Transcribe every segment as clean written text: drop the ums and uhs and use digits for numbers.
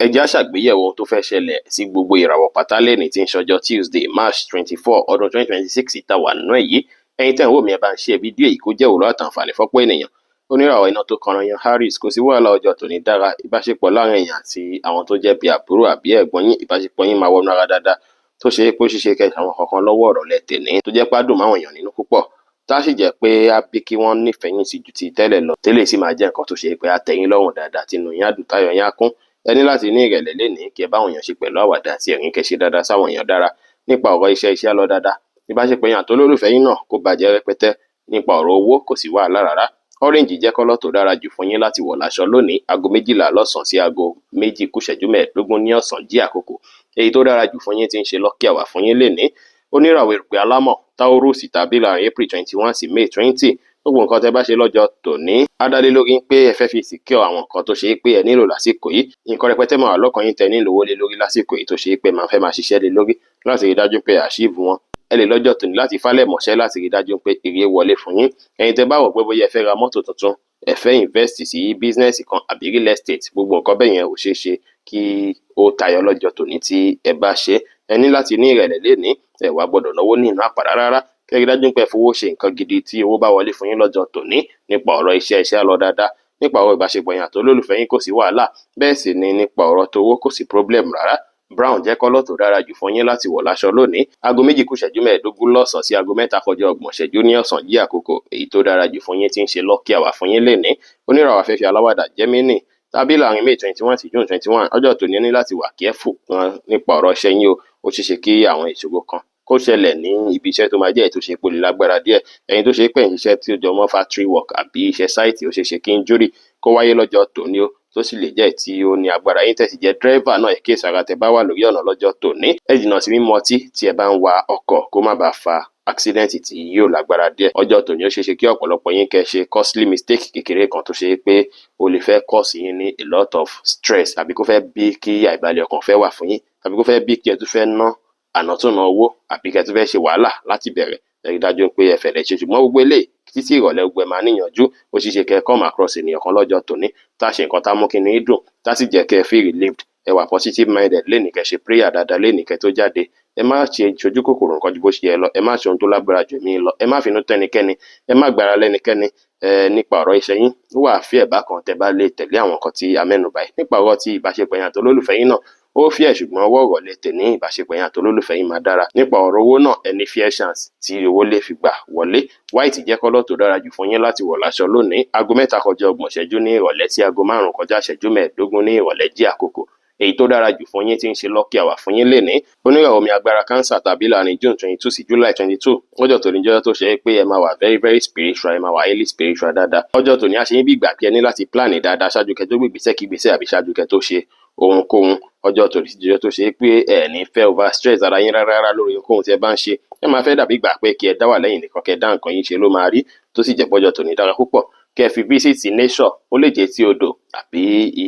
ẹ jẹ́ á ṣàgbéyẹ̀wò ohun tó fẹ́ ṣẹlẹ̀ sí gbogbo ìràwọ̀ pátá lẹ́ni tí ń ṣọjọ́ Tuesday March 24 ọdún 2026 tá wà nínú èyí. Ẹ̀yin tẹ́ ń wò mí, ẹ bá ń share fídíò yìí kó jẹ́ òwúrọ̀ àtàǹfààní fọ́pọ̀ ènìyàn. Oníràwọ̀ iná tó kanran yan Aries, kò sí wàhálà ọjọ́ tòní dára. Ìbáṣepọ̀ láàrin èèyàn àti àwọn tó jẹ́ bí àbúrò àbí ẹ̀gbọ́n yín, ìbáṣepọ̀ yín máa wọnú ara dáadáa, tó ṣe é pé ó ṣeéṣe kẹ́ àwọn kankan lọ́wọ́ ọ̀rọ̀ lẹ́tẹ̀ní tó jẹ́ pádùn máwọn èèyàn nínú púpọ̀, tá sì jẹ́ pé á bí kí wọ́n nífẹ̀ẹ́ yín sí ju ti tẹ́lẹ̀ lọ. Tẹ́lẹ̀ sì máa jẹ́ nǹkan tó ṣe é pé á tẹ́ yín lọ́rùn dáadáa, tínú yín á dùn, táyọ̀ yín á kún. Ẹ ní láti ní ìrẹ̀lẹ̀ lénìí kí ẹ bá àwọn èèyàn ṣe pẹ̀lú àwàdà àti ẹ̀rín, kẹ́ ṣe dáadáa sáwọn èèyàn dára. Nípa ọ̀rọ̀ iṣẹ́ lọ dáadáa. Ìbáṣepọ̀ yín àti olólùfẹ́ yín náà kó bàjẹ́ rẹpẹtẹ. Nípa ọ̀rọ̀ owó kò sí wàhálà rárá. Orange jẹ́ kọ́lọ̀ tó dára jù fún yín láti wọ̀ láṣọ lónìí, aago 12 lọ́sàn sí aago 2:15 ní ọ̀sán jí àkókò. Èyí tó dára jù fún yín tí ń ṣe lọ́kì àwà fún yín lénìí. Oníràwọ̀ erùpẹ̀ alámọ̀ Taurus tàbí láàrin April 21 sí May 20. Gbogbo nǹkan tẹ́ bá ṣe lọ́jọ́ tòní á dálé lórí pé ẹ fẹ́ fi secure àwọn nǹkan tó ṣe é pé ẹ nílò lásìkò yìí. Nǹkan rẹpẹtẹ máa wà lọ́kàn yín tẹ́ nílò owó lé lórí lásìkò yìí tó ṣe é pé máa fẹ́ máa ṣiṣẹ́ lé lórí láti rí dájú pé achieve wọn. Ẹ lè lọ́jọ́ tòní láti fálẹ̀ mọ̀ṣẹ́ láti rí dájú pé èrè wọlé fún yín. Ẹ̀yin tẹ́ bá wò pé bóyá ẹ fẹ́ ra mọ́tò tuntun, ẹ fẹ́ invest sí business kan àbí real estate, gbogbo nǹkan bẹ́ẹ̀ yẹn ò ṣeé ṣe kí ó tayọ lọ́jọ́ tòní tí ẹ bá ṣe. Ẹ ní láti ní ìrẹ̀lẹ̀ lénìí, ẹ wá gbọ́dọ̀ náwó ní ìná àpàdá rárá. Kẹ́rí dájú pé fowó ṣe nǹkan gidi tí owó bá wọlé fún yín lọ́jọ́ tòní. Nípa ọ̀rọ̀ iṣẹ́ lọ dáadáa. Nípa ọ̀rọ̀ ìbáṣepọ̀ yín àti olólùfẹ́ yín kò sí wàhálà. Bẹ́ẹ̀ sì ni nípa ọ̀rọ̀ towó kò sí problem rárá. Brown jẹ́ kọ́lọ̀ tó dára jù fún yín láti wọ̀ láṣọ lónìí, aago 2:15 lọ́sàn sí aago 3:30 ní ọ̀sán jí àkókò. Èyí tó dára jù fún yín tí ń ṣe lọ́kì àwà fún yín lénìí. Oníràwọ̀ afẹ́fẹ́ aláwàdà Gemini tàbí láàrin May 21 sí June 21. Ọjọ́ tòní ní láti wà careful gan nípa ọ̀rọ̀ iṣẹ́ yín o. Ó ṣeéṣe kí àwọn ìṣòro kan kó ṣẹlẹ̀ ní ibi iṣẹ́ tó máa jẹ́ ètò ṣe pé lè lágbára díẹ̀. Ẹ̀yin tó ṣe pé iṣẹ́ tí ó jọ mọ́ factory work àbí iṣẹ́ site, ó ṣeéṣe kí injury kó wáyé lọ́jọ́ tòní o, tó sì lè jẹ́ tí ó ní agbára. Yín tẹ̀sí jẹ́ driver náà, èké sára tẹ́ bá wà lórí ọ̀nà lọ́jọ́ tòní. Ẹ jìnnà sí mímu ọtí tí ẹ bá ń wa ọkọ̀ kó má bàa fa accident tí yóò lágbára díẹ̀. Ọjọ́ tòní ó ṣeéṣe kí ọ̀pọ̀lọpọ̀ yín kẹ́ ṣe costly mistake kékeré kan tó ṣe pé ó lè fẹ́ cause yín ní a lot of stress, àbí kó fẹ́ bí kí àìbalẹ̀ ọkàn fẹ́ wà fún yín, àbí kó fẹ́ bí kí ẹ tún fẹ́ ná ànátúnà owó, àbí kẹ́ tún fẹ́ ṣe wàhálà láti bẹ̀rẹ̀. Ẹ rí dájú pé ẹ fẹ̀lẹ̀ ṣe, ṣùgbọ́n gbogbo eléyìí títí ìrọ̀lẹ́ gbogbo ẹ máa níyànjú. Ó ṣeéṣe kẹ́ come across ènìyàn kan lọ́jọ́ tòní tá ṣe nǹkan tá mú kí ni dùn, tá sì jẹ́ kẹ́ feel relieved. Ẹ wà positive minded lénìí, kẹ́ ṣe prayer dáadáa lénìí kẹ́ tó jáde. Ẹ má ṣe ṣojú kòkòrò nǹkan ju bó ṣe yẹ lọ. Ẹ má ṣe ohun tó lágbára jù mí lọ. Ẹ má finú tẹ́nikẹ́ni. Ẹ má gbára lẹ́nikẹ́ni. Nípa ọ̀rọ̀ iṣẹ́ yín ó wà fí ẹ̀bá kan tẹ́ bá lè tẹ̀lé àwọn nǹkan tí a mẹ́nubà yìí. Nípa ọ̀rọ̀ tí ìbáṣepọ̀ yín àti olólùfẹ́ yín náà ó fí ẹ̀, ṣùgbọ́n ọwọ́ ọ̀rọ̀ lẹ́tẹ̀ ní ìbáṣepọ̀ yín àti olólùfẹ́ yín máa dára. Nípa ọ̀rọ̀ owó náà, ẹ ní fair chance tí owó lè fi gbà wọlé. White jẹ́ kọ́lọ̀ tó dára jù fún yín láti wọ̀ láṣọ lónìí, aago 3:30 ní ìrọ̀lẹ́ sí aago 5:15 ní ìrọ̀lẹ́ jí àkókò. Èyí tó dára jù fún yín tí ń ṣe lọ́kì àwà fún yín lénìí. Oníràwọ̀ mi agbára Cancer tàbí láàrin June 22 sí July 22. Ọjọ́ tòní jẹ́ tó ṣe é pé ẹ máa wà very spiritual, ẹ máa wà highly spiritual dáadáa. Ọjọ́ tòní á ṣe yín bí ìgbà pé ẹ ní láti plan dáadáa ṣáájú kẹ́ tó gbé ìgbésẹ̀ kí ìgbésẹ̀, àbí ṣáájú kẹ́ tó ṣe ohunkóhun. Ọjọ́ tòní jẹ́ tó ṣe é pé ẹ ní fẹ́ over stress ara yín rárá lórí ohunkóhun tí ẹ bá ń ṣe. Ẹ máa fẹ́ dàbí ìgbà pé kí ẹ dá wà lẹ́yìn nìkan, kẹ́ dá nǹkan yín ṣe ló máa rí, tó sì jẹ́ pọ́jọ́ tòní dára púpọ̀. Kẹ́ fi visit nature, ó lè jẹ́ tí odò àbí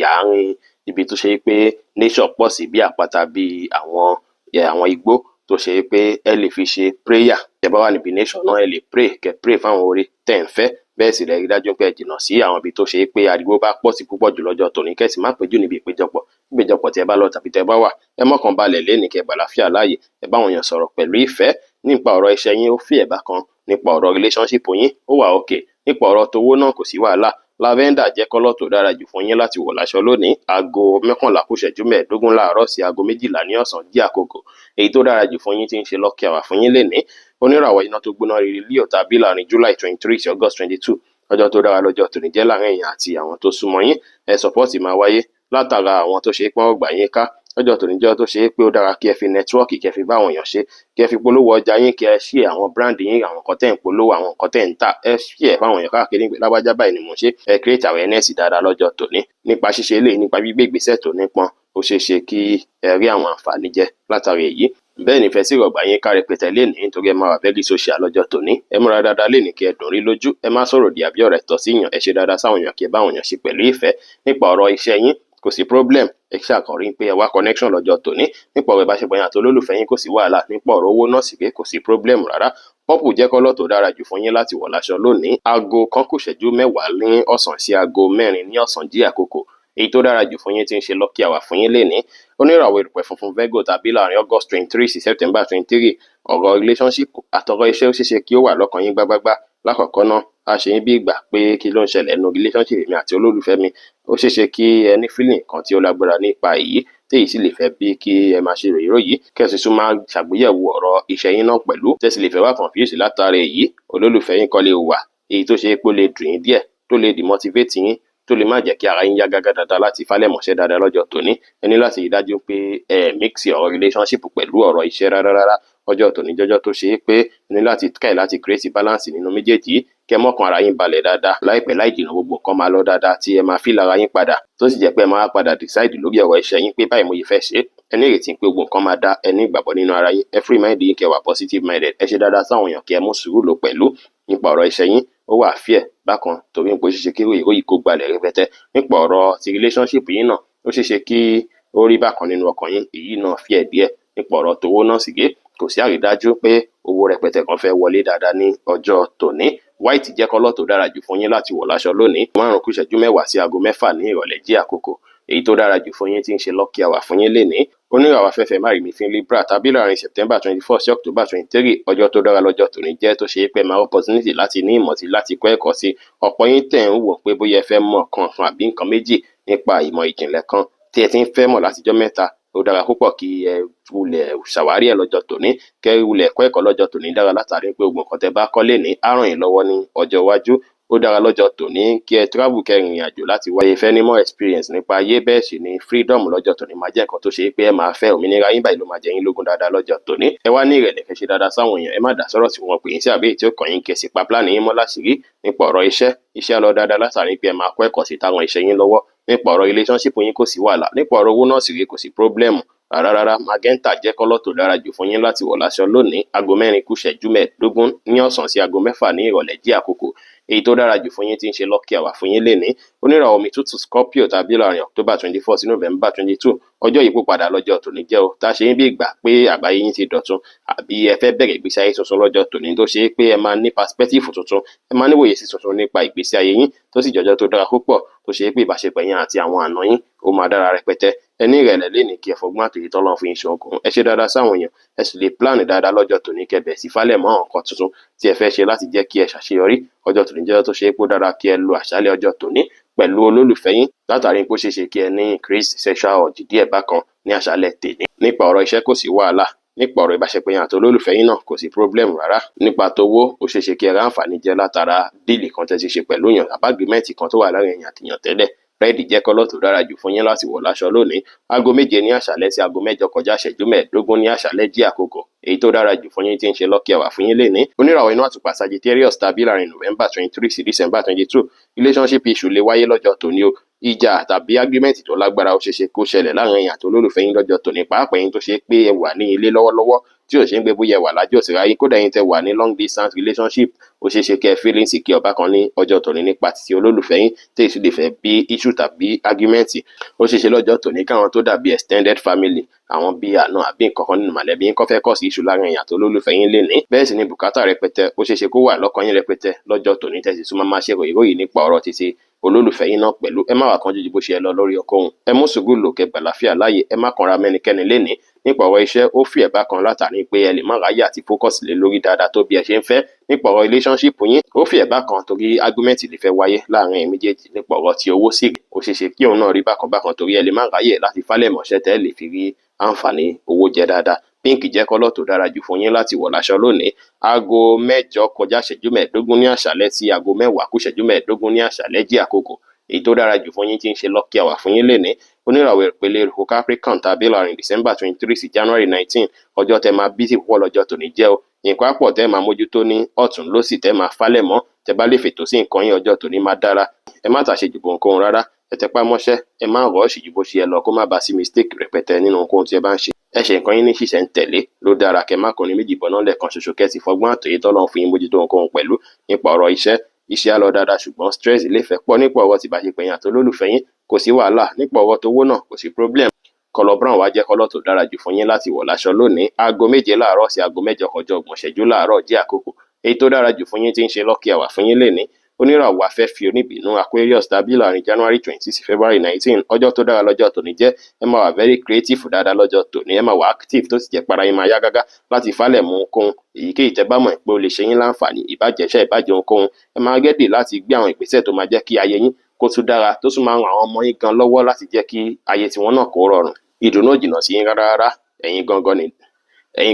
àárín ibi tó ṣe pé nature pọ̀ sí, bí àpáta, bí àwọn igbó tó ṣe pé ẹ lè fi ṣe prayer. Tẹ́ bá wà níbi nature náà, ẹ lè pray fáwọn oore tẹ́ ń fẹ́. Bẹ́ẹ̀ sì lè rí dájú pé ẹ jìnnà sí àwọn ibi tó ṣe pé ariwo bá pọ̀ sí púpọ̀ jù lọ́jọ́ tòní. Kẹ́ sì má péjú níbi ìpéjọpọ̀ tí ẹ bá lọ tàbí tẹ́ bá wà. Ẹ mọ́kàn balẹ̀ lénìí, kẹ́ gbàlàfíà láàyè. Ẹ bá àwọn èèyàn sọ̀rọ̀ pẹ̀lú ìfẹ́. Nípa ọ̀rọ̀ iṣẹ́ yín ó fí ẹ̀bá kan. Nípa ọ̀rọ̀ relationship yín ó wà okay. Nípa ọ̀rọ̀ towó náà kò sí wàhálà. Lavender jẹ́ kọ́lọ̀ tó dára jù fún yín láti wọ̀ láṣọ lónìí, aago 11:15 láàárọ̀ sí aago 12 ní ọ̀sán jí àkókò. Èyí tó dára jù fún yín tí ń ṣe lọ́kì àwà fún yín lénìí. Oníràwọ̀ iná tó gbóná riri Leo tàbí láàrin July 23 sí August 22. Ọjọ́ tó dára lọ́jọ́ tòní jẹ́ láàrin èèyàn àti àwọn tó súnmọ́ yín. Support máa wáyé látara àwọn tó ṣe pé wọ́n gbà yín ká. Ọjọ́ tòní jẹ́ tó ṣe pé ó dára kí ẹ fi network, kí ẹ fi bá àwọn èèyàn ṣe, kí ẹ fi polówó ọjà yín, kí ẹ share àwọn brand yín, àwọn nǹkan tẹ́ ń polówó, àwọn nǹkan tẹ́ ń tà, ẹ share fáwọn èèyàn káàkiri pé lágbájá báyìí ni mo ṣe. Ẹ create awareness dáadáa lọ́jọ́ tòní. Nípa ṣíṣe eléyìí, nípa gbígbé ìgbésẹ̀ tó nípọn, ó ṣeéṣe kí ẹ rí àwọn àǹfààní jẹ látàrí èyí. Bẹ́ẹ̀ ni ìfẹ́ sí ìrọ̀gbà yín ká rẹpẹtẹ lénìí, nítorí ẹ máa wà very social lọ́jọ́ tòní. Ẹ múra dáadáa lénìí kí ẹ dùn rí lójú. Ẹ má sọ̀rọ̀ di àbí ọ̀rẹ́ tọ́ sí yàn. Ẹ ṣe dáadáa sáwọn èèyàn kí ẹ bá àwọn èèyàn ṣe pẹ̀lú ìfẹ́. Nípa ọ̀rọ̀ iṣẹ́ yín kò sí problem. Ẹ ṣàkànrí pé ẹ wá connection lọ́jọ́ tòní. Nípa ọ̀rọ̀ ìbáṣepọ̀ yín àti olólùfẹ́ yín kò sí wàhálà. Nípa ọ̀rọ̀ owó náà sì pé kò sí problem rárá. Purple jẹ́ kọ́lọ̀ tó dára jù fún yín láti wọ̀ láṣọ lónìí, aago 1:10 ní ọ̀sán sí aago 4 ní ọ̀sán jí àkókò. èyí tó dára jù fún yín tí ń ṣe lucky hour fún yín lénìí. Oníràwọ̀ erùpẹ̀ funfun Virgo tàbí láàrin August 23 sí September 23, ọ̀rọ̀ relationship àtọ̀rọ̀ iṣẹ́ ó ṣeéṣe kí ó wà lọ́kàn yín gbágbágbá. Lákọ̀ọ́kọ́ náà, a ṣe yín bí ìgbà pé kí ló ń ṣẹlẹ̀ nínú relationship mi àti olólùfẹ́ mi. Ó ṣeéṣe kí ẹ ní feeling kan tí ó lágbára nípa èyí, téyìí sì lè fẹ́ bí kí ẹ máa ṣe ròyìnròyìn, kẹ́sì tún máa ṣàgbéyẹ̀wò ọ̀rọ̀ iṣẹ́ yín náà pẹ̀lú. Tẹ́sí lè fẹ́ wá confuse látara èyí, olólùfẹ́ yín kọ́ lè wà èyí tó ṣe pé ó lè dùn yín díẹ̀, tó lè demotivate yín, tó lè má jẹ́ kí ara yín yá gágá dáadáa láti fálẹ̀mọ́ṣẹ́ dáadáa lọ́jọ́ tòní. Ẹ ní láti rí dájú pé ẹ mix ọ̀rọ̀ relationship pẹ̀lú ọ̀rọ̀ iṣẹ́ rárá. Ọjọ́ tòní jọjọ́ tó ṣe pé ẹ ní láti try láti create balance nínú méjèèjì, kẹ́ mọ́kàn ara yín balẹ̀ dáadáa. Láìpẹ́ láì jìnnà gbogbo nǹkan máa lọ dáadáa tí ẹ máa feel ara yín padà, tó sì jẹ́ pé ẹ máa padà decide lórí ọ̀rọ̀ iṣẹ́ yín pé báyìí mo yìí fẹ́ ṣe. Ẹ ní ìrètí pé gbogbo nǹkan máa dá, ẹ ní ìgbàgbọ́ nínú ara yín, ẹ free mind yín kẹ́ wà positive minded, ẹ ṣe dáadáa sáwọn èèyàn kí ẹ mú sùúrù lò pẹ̀lú. Nípa ọ̀rọ̀ iṣẹ́ yín ó wà fear bákan torí pé ó ṣeéṣe kí ìròyìn kó gbalẹ̀ rẹpẹtẹ. Nípa ọ̀rọ̀ ti relationship yín náà ó ṣeéṣe kí ó rí bákan nínú ọkàn yín, èyí náà fear díẹ̀. Nípa ọ̀rọ̀ tówó náà sì gé, kò sí àrídájú pé owó rẹpẹtẹ kan fẹ́ wọlé dáadáa ní ọjọ́ tòní. White jẹ́ kọ́lọ̀ tó dára jù fún yín láti wọ̀ láṣọ lónìí. 5:10 sí aago 6 ní ìrọ̀lẹ́ jí àkókò èyí tó dára jù fún yín tí ń ṣe lucky hour fún yín lénìí. Oníràwọ̀ afẹ́fẹ́ márìmífín Libra tàbí láàrin September 24 sí October 23, ọjọ́ tó dára lọ́jọ́ tòní jẹ́ tó ṣe pé máa opportunity láti ní ìmọ̀ sí láti kọ́ ẹ̀kọ́ sí. Ọ̀pọ̀ yín tẹ̀ ń wò pé bóyá ẹ fẹ́ mọ̀ kan àbí nǹkan méjì nípa ìmọ̀ ìjìnlẹ̀ kan tí ẹ ti ń fẹ́ mọ̀ látijọ́ mẹ́ta. Ó dára púpọ̀ kí ẹ wulẹ̀ ṣàwárí ẹ̀ lọ́jọ́ tòní, kẹ́ wulẹ̀ kọ́ ẹ̀kọ́ lọ́jọ́ tòní dára látàrí pé gbogbo nǹkan tẹ́ bá kọ́ lénìí á ràn yín lọ́wọ́ ní ọjọ́ iwájú. Ó dára lọ́jọ́ tòní kí ẹ travel kẹ́ rìnrìn àjò láti wáyé fẹ́ ní more experience nípa ayé, bẹ́ẹ̀ sì ni freedom lọ́jọ́ tòní máa jẹ́ nǹkan tó ṣe pé ẹ máa fẹ́ òmìnira yín báyìí ló máa jẹ yín lógún dáadáa lọ́jọ́ tòní. Ẹ wá ní ìrẹ̀lẹ̀ kẹ́ ṣe dáadáa sáwọn èèyàn, ẹ má dá sọ́rọ̀ tí wọ́n pè yín sí àbí èyí tí ó kàn yín kẹsì pa plan yín mọ́ láṣìírí. Nípa ọ̀rọ̀ iṣẹ́ lọ dáadáa látàrí pé ẹ máa kọ́ ẹ̀kọ́ sí táwọn iṣẹ́ yín lọ́wọ́. Nípa ọ̀rọ̀ relationship yín kò sí wàhálà, nípa ọ̀rọ̀ owó náà sì rí kò sí problem rárá. Magenta jẹ́ kọ́lọ̀ tó dára jù fún yín láti wọ̀ láṣọ lónìí. Aago 4:15 ní ọ̀sán sí aago 6 ní ìrọ̀lẹ́ jí àkókò èyí tó dára jù fún yín tí ń ṣe lucky hour fún yín lénìí. Oníràwọ̀ omi tútù Scorpio tàbí láàrin October 24 sí November 22, ọjọ́ yìí padà lọ́jọ́ tòní jẹ́ o. Tá ṣe yín bí ìgbà pé àgbáyé yín ti dọ̀tun àbí ẹ fẹ́ bẹ̀rẹ̀ ìgbésí ayé tuntun lọ́jọ́ tòní tó ṣe pé ẹ máa ní perspective tuntun, ẹ máa níwòye sí tuntun nípa ìgbésí ayé yín tó sì jọjọ́ tó dára púpọ̀ tó ṣe pé ìbáṣepọ̀ yín àti àwọn àna yín ó máa dára rẹpẹtẹ. Ẹ ní ìrẹ̀lẹ̀ lénìí kí ẹ fọgbọ́n àtòyè tọ́lọ́run fún yín ṣe okùn. Ẹ ṣe dáadáa sáwọn èèyàn, ẹ sì lè plan dáadáa lọ́jọ́ tòní kẹbẹ̀ sí fálẹ̀ mọ́ nǹkan tuntun tí ẹ fẹ́ ṣe láti jẹ́ kí ẹ ṣàṣeyọrí. Ọjọ́ tòní jẹ́ tó ṣe pé ó dára kí ẹ lo àṣálẹ́ ọjọ́ tòní pẹ̀lú olólùfẹ́ yín látàrí pé ó ṣeéṣe kí ẹ ní increase sexual urge díẹ̀ bákan ní àṣálẹ́ tèní. Nípa ọ̀rọ̀ iṣẹ́ kò sí wàhálà, nípa ọ̀rọ̀ ìbáṣepọ̀ yín àti olólùfẹ́ yín náà kò sí problem rárá. Nípa tówó ó ṣeéṣe kí ẹ ráǹfààní jẹ látara díìlì kan tẹ́ ti ṣe pẹ̀lú yàn àbá agreement kan tó wà láàrin ẹ̀yin àti yàn tẹ́lẹ̀. Red jẹ́ kọ́lọ̀ tó dára jù fún yín láti wọ̀ láṣọ lónìí. Aago 7 ní àṣálẹ́ sí aago 8:15 ní àṣálẹ́ jí àkókò èyí tó dára jù fún yín tí ń ṣe lucky hour fún yín lénìí. Oníràwọ̀ inú àtùpà Sagittarius tàbí láàrin November 23 sí December 22, relationship issue lè wáyé lọ́jọ́ tòní o. Ìjà tàbí agreement tó lágbára ó ṣeéṣe kó ṣẹlẹ̀ láàrin ẹ̀yin àti olólùfẹ́ yín lọ́jọ́ tòní, pàápàá yín tó ṣe pé ẹ wà ní ilé lọ́wọ́lọ́wọ́ tí ò ṣe ń gbé bóyá ẹ wà lájọ́ síra yín, kódà yín tẹ́ wà ní long distance relationship ó ṣeéṣe kẹ́ feel insecure bákan ní ọjọ́ tòní nípa títí olólùfẹ́ yín tí èsì lè fẹ́ bí issue tàbí argument. Ó ṣeéṣe lọ́jọ́ tòní káwọn tó dàbí extended family, àwọn bí àna àbí nǹkan kan nínú mọ̀lẹ́bí yín kọ́ fẹ́ kọ́ sí issue láàrin ẹ̀yin àti olólùfẹ́ yín lénìí. Bẹ́ẹ̀ sì ni bùkátà rẹpẹtẹ ó ṣeéṣe kó wà lọ́kàn yín rẹpẹtẹ lọ́jọ́ tòní tẹ́sí tún máa ṣe ròyìn nípa ọ̀rọ̀ títí olólùfẹ́ yín náà pẹ̀lú. Ẹ má wà kánjú ju bó ṣe lọ lórí ọkọ̀hún, ẹ mú sùúrù lò kẹ́ gbàláfíà láàyè, ẹ má kanra mẹ́nikẹ́ni lénìí. Nípa ọ̀rọ̀ iṣẹ́ ó fi ẹ̀bá kan látàrí pé ẹ lè má ráyè àti focus lé lórí dáadáa tó bí ẹ ṣe ń fẹ́. Nípa ọ̀rọ̀ relationship yín ó fi ẹ̀bá kan torí argument lè fẹ́ wáyé láàrin ẹ̀yin méjèèjì. Nípa ọ̀rọ̀ tí owó sì ó ṣeéṣe kí òun náà rí bákan torí ẹ lè má ráyè láti fálẹ̀ mọ́ṣẹ́ tẹ́ lè fi rí àǹfààní owó jẹ dáadáa. Pink jẹ́ kọ́lọ̀ tó dára jù fún yín láti wọ̀ láṣọ lónìí. Aago 8:15 ní àṣálẹ́ sí aago 10:15 ní àṣálẹ́ jí àkókò èyí tó dára jù fún yín tí ń ṣe lucky hour fún yín lénìí. Oníràwọ̀ ìpele èrò Capricorn tàbí láàrin December 23 sí January 19, ọjọ́ tẹ́ máa busy púpọ̀ lọ́jọ́ tòní jẹ́ o. Nǹkan àpọ̀ tẹ́ máa mójútó ní ọ̀tún lósì tẹ́ máa fálẹ̀ mọ́, tẹ́ bá lè fètò sí nǹkan yín ọjọ́ tòní máa dára. Ẹ má tàṣe jù ohunkóhun rárá, ẹ tẹpá mọ́ṣẹ́, ẹ má rush jù bó ṣe yẹ lọ kó má bá sí mistake rẹpẹtẹ nínú ohunkóhun tí ẹ bá ń ṣe. Ẹ ṣe nǹkan yín ní ṣíṣẹ̀ ń tẹ̀lé ló dára, kẹ́ má kọrin méjì bọ́ná lẹ́ẹ̀kan ṣoṣo, kẹ́ sì fọgbọ́n àtòyè tọ́lọ́run fún yín mójútó ohunkóhun pẹ̀lú. Nípa ọ̀rọ̀ iṣẹ́ á lọ dáadáa ṣùgbọ́n stress lè fẹ́ pọ̀. Nípa ọ̀rọ̀ tí ìbáṣepọ̀ yín àti olólùfẹ́ yín kò sí wàhálà. Nípa ọ̀rọ̀ tówó náà kò sí problem. Kọ́lọ̀ brown wá jẹ́ kọ́lọ̀ tó dára jù fún yín láti wọ̀ láṣọ lónìí. Aago 7 láàárọ̀ sí aago 8:30 láàárọ̀ jẹ́ àkókò èyí tó dára jù fún yín tí ń ṣe lucky hour fún yín lénìí. oníràwọ̀ afẹ́fẹ́ oníbínú Aquarius tàbí láàrin January 20 sí February 19 ọjọ́ tó dára lọ́jọ́ tòní jẹ́. Ẹ máa wà very creative dáadáa lọ́jọ́ tòní, ẹ máa wà active tó sì jẹ́ para yín máa yá gágá láti falẹ̀ mú ohunkóhun èyíkéyìí tẹ́ bá mọ̀ pé ó lè ṣe yín láǹfààní, ìbàjẹ́ṣẹ́ ìbàjẹ́ ohunkóhun. Ẹ máa gẹ́dì láti gbé àwọn ìgbésẹ̀ tó máa jẹ́ kí ayé yín kó tún dára, tó tún máa ran àwọn ọmọ yín gan lọ́wọ́ láti jẹ́ kí ayé tiwọn náà kó rọrùn. Ìdùnnú ò jìnnà sí yín rárá, ẹ̀yin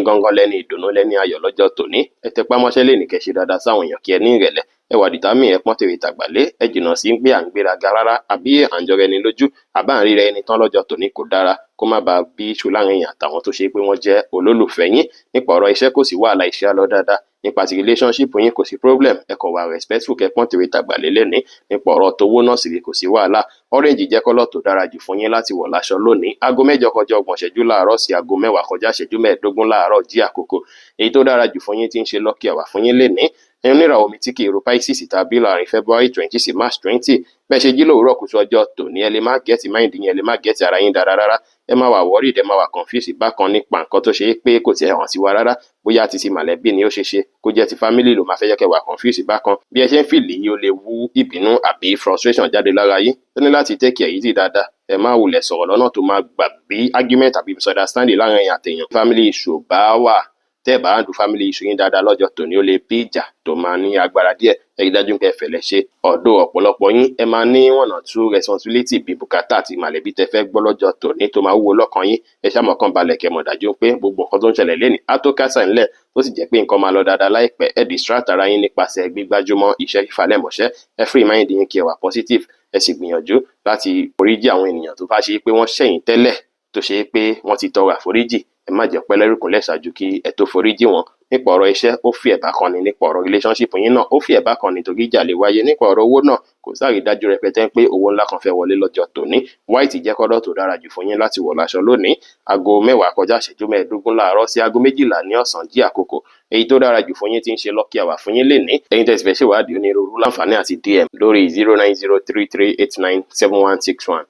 gangan lẹ́ni ìdùnnú lẹ́ni ayọ̀ lọ́jọ́ tòní. Ẹ tẹpá mọ́ṣẹ́ lè ní kẹ́ ṣe dáadáa sáwọn èèyàn kí ẹ ní ìrẹ̀lẹ̀, ẹ wà dìtámì ẹ pọ́n tèrè tàgbàlé, ẹ jìnnà sí pé à ń gbéraga rárá àbí à ń jọra ẹni lójú àbá à ń ríra ẹni tán lọ́jọ́ tòní kò dára, kó má bàa bí iṣu láàrin èèyàn àtàwọn tó ṣe pé wọ́n jẹ́ olólùfẹ́ yín. Nípa ọ̀rọ̀ iṣẹ́ kò sí wàhálà, iṣẹ́ á lọ dáadáa. Nípa ti relationship yín kò sí problem, ẹ kàn wà respectful kẹ́ pọ́n tèrè tàgbàlé lẹ́ni. Nípa ọ̀rọ̀ tówó náà sì rí kò sí wàhálà. Orange jẹ́ kọ́lọ̀ tó dára jù fún yín láti wọ̀ láṣọ lónìí. Aago 8 kọjá 30 ìṣẹ́jú láàárọ̀ sí aago 10 kọjá ìṣẹ́jú 15 láàárọ̀ jí àkókò. Èyí tó dára jù fún yín tí ń ṣe lucky hour fún yín lénìí. Ẹ̀yin oníràwọ̀ omi tí kì í ro Pisces tàbí láàrin February 20 sí March 20 bẹ́ẹ̀ ṣe jí lówùúrọ̀ kùtù ọjọ́ tòní ẹ lè má gẹ́tì mind yín, ẹ lè má gẹ́tì ara yín dára rárá. Ẹ má wà worried, ẹ má wà confused bákan nípa nǹkan tó ṣe é pé kò tiẹ̀ hàn sí wa rárá. Bóyá ti mọ̀lẹ́bí ni ó ṣe ṣe, kó jẹ́ ti family ló máa fẹ́ jẹ́ kẹ́ wà confused bákan. Bí ẹ ṣe ń fìlì yìí ó lè wú ìbínú àbí frustration jáde lára yín. Ẹ ní láti take care easy dáadáa. Ẹ má wulẹ̀ sọ̀rọ̀ lọ́nà tó máa gbà bí argument àbí misunderstanding láàrin ẹ̀yin àtèèyàn. Family issue bá wà, tẹ́ ẹ̀ bá handle family issue yín dáadáa lọ́jọ́ tòní ó lè bí ìjà tó máa ní agbára díẹ̀. Ẹ rí dájú pé ẹ fẹ̀lẹ̀ ṣe. Ọ̀dọ̀ ọ̀pọ̀lọpọ̀ yín ẹ máa ní one or two responsibility bíi bùkátà àti mọ̀lẹ́bí tẹ́ fẹ́ gbọ́ lọ́jọ́ tòní tó máa wúwo lọ́kàn yín. Ẹ ṣàmọ̀kàn balẹ̀ kẹ́ mọ̀ dájú pé gbogbo nǹkan tó ń ṣẹlẹ̀ lénìí á tó kásẹ̀ ńlẹ̀, tó sì jẹ́ pé nǹkan máa lọ dáadáa láìpẹ́. Ẹ distract ara yín nípasẹ̀ gbígbájúmọ́ iṣẹ́ fífalẹ̀mọ́ṣẹ́. Ẹ free mind yín kí ẹ wà positive. Ẹ sì gbìyànjú láti foríjì àwọn ènìyàn tó bá ṣe pé wọ́n ṣẹ̀yìn tẹ́lẹ̀, tó ṣe pé wọ́n ti tọrọ àforíjì. Ẹ má jẹ́ pẹ́ lẹ́rùkúnlẹ̀ ṣáájú kí ẹ tó foríjì wọn. Nípa ọ̀rọ̀ iṣẹ́ ó fi ẹ̀bá kan ni, nípa ọ̀rọ̀ relationship yín náà ó fi ẹ̀bá kan ni torí ìjà lè wáyé. Nípa ọ̀rọ̀ owó náà kò sáré dájú rẹpẹtẹ pé owó ńlá kan fẹ́ wọlé lọ́jọ́ tòní. White jẹ́ kọ́lọ̀ tó dára jù fún yín láti wọ̀ láṣọ lónìí. Aago 10 kọjá ìṣẹ́jú 15 láàárọ̀ sí aago 12 ní ọ̀sán jí àkókò. Èyí tó dára jù fún yín tí ń ṣe lucky hour fún yín lénìí. Ẹ̀yin tẹ́ sì fẹ́ ṣèwádìí onírúurú láǹfààní àti DM lórí 09033897161.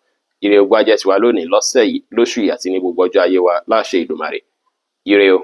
Ire ogun ajẹ́ tiwa lónìí, lọ́sẹ̀ yìí, lóṣù yìí àti ní gbogbo ọjọ́ ayé wa láṣẹ Ìdùmarè. Ire o.